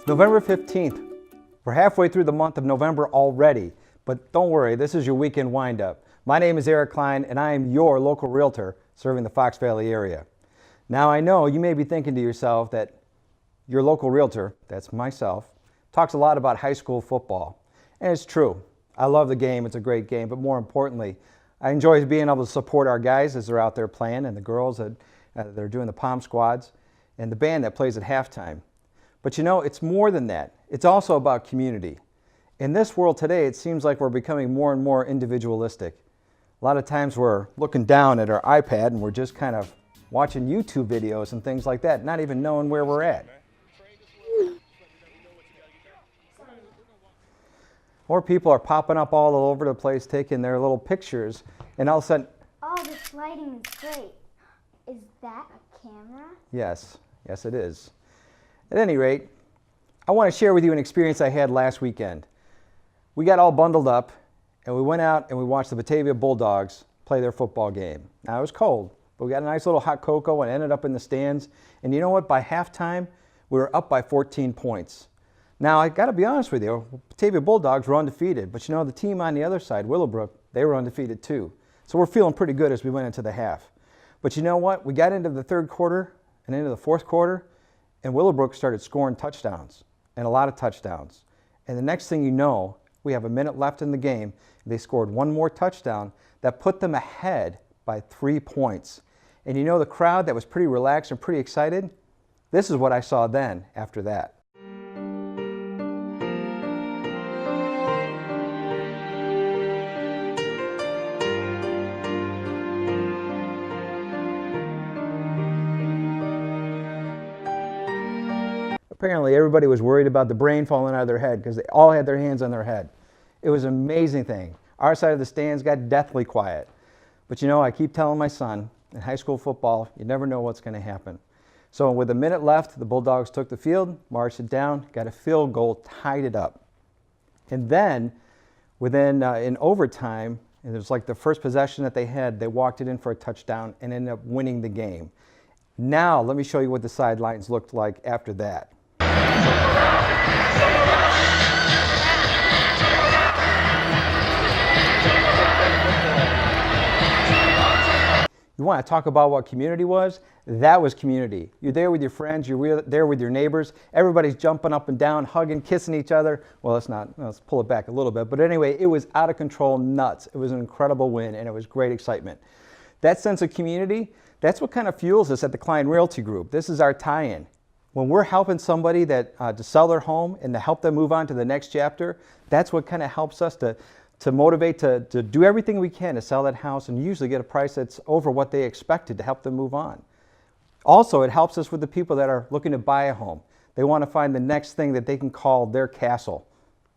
It's November 15th. We're halfway through the month of November already, but don't worry, this is your weekend windup. My name is Eric Klein, and I am your local realtor serving the Fox Valley area. Now, I know you may be thinking to yourself that your local realtor, that's myself, talks a lot about high school football. And it's true. I love the game. It's a great game. But more importantly, I enjoy being able to support our guys as they're out there playing, and the girls that they're doing the pom squads, and the band that plays at halftime. But you know, it's more than that. It's also about community. In this world today, it seems like we're becoming more and more individualistic. A lot of times we're looking down at our iPad and we're just kind of watching YouTube videos and things like that, not even knowing where we're at. Or people are popping up all over the place taking their little pictures, and all of a sudden, oh, this lighting is great. Is that a camera? Yes, it is. At any rate, I want to share with you an experience I had last weekend. We got all bundled up and we went out and we watched the Batavia Bulldogs play their football game. Now, it was cold, but we got a nice little hot cocoa and ended up in the stands. And you know what? By halftime, we were up by 14 points. Now, I got to be honest with you, Batavia Bulldogs were undefeated, but you know, the team on the other side, Willowbrook, they were undefeated too. So we're feeling pretty good as we went into the half. But you know what? We got into the third quarter and into the fourth quarter, and Willowbrook started scoring touchdowns, and a lot of touchdowns. And the next thing you know, we have a minute left in the game. They scored one more touchdown that put them ahead by 3 points. And you know, the crowd that was pretty relaxed and pretty excited, this is what I saw then after that. Apparently everybody was worried about the brain falling out of their head because they all had their hands on their head. It was an amazing thing. Our side of the stands got deathly quiet. But you know, I keep telling my son, in high school football, you never know what's going to happen. So with a minute left, the Bulldogs took the field, marched it down, got a field goal, tied it up. And then, in overtime, and it was like the first possession that they had, they walked it in for a touchdown and ended up winning the game. Now, let me show you what the sidelines looked like after that. You want to talk about what community was? That was community. You're there with your friends, you're there with your neighbors, everybody's jumping up and down, hugging, kissing each other. Well, let's pull it back a little bit. But anyway, it was out of control, nuts. It was an incredible win, and it was great excitement. That sense of community, that's what kind of fuels us at the Klein Realty Group. This is our tie-in. When we're helping somebody to sell their home and to help them move on to the next chapter, that's what kind of helps us to motivate to do everything we can to sell that house and usually get a price that's over what they expected to help them move on. Also, it helps us with the people that are looking to buy a home. They want to find the next thing that they can call their castle.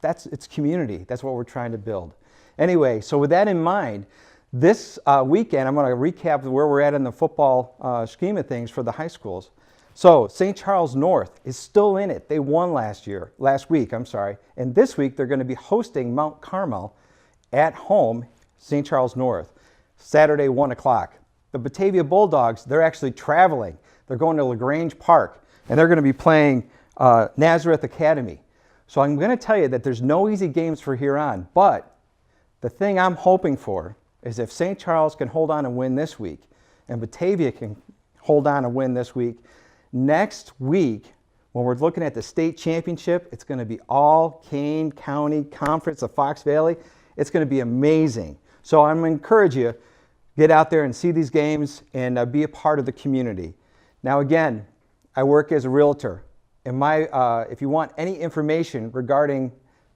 It's community. That's what we're trying to build. Anyway, so with that in mind, this weekend I'm going to recap where we're at in the football scheme of things for the high schools. So St. Charles North is still in it. They won last week, and this week they're going to be hosting Mount Carmel at home, St. Charles North, Saturday, 1 o'clock. The Batavia Bulldogs, they're actually traveling. They're going to LaGrange Park, and they're going to be playing Nazareth Academy. So I'm going to tell you that there's no easy games for here on, but the thing I'm hoping for is if St. Charles can hold on and win this week, and Batavia can hold on and win this week, next week, when we're looking at the state championship, it's going to be all Kane County Conference of Fox Valley. It's going to be amazing. So I'm going to encourage you, get out there and see these games and be a part of the community. Now again, I work as a realtor. And if you want any information regarding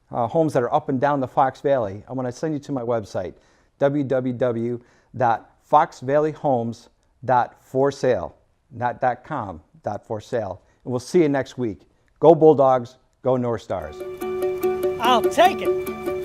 homes that are up and down the Fox Valley, I want to send you to my website, www.FoxValleyHomes.ForSale, not .com, .ForSale. And we'll see you next week. Go Bulldogs, go North Stars. I'll take it.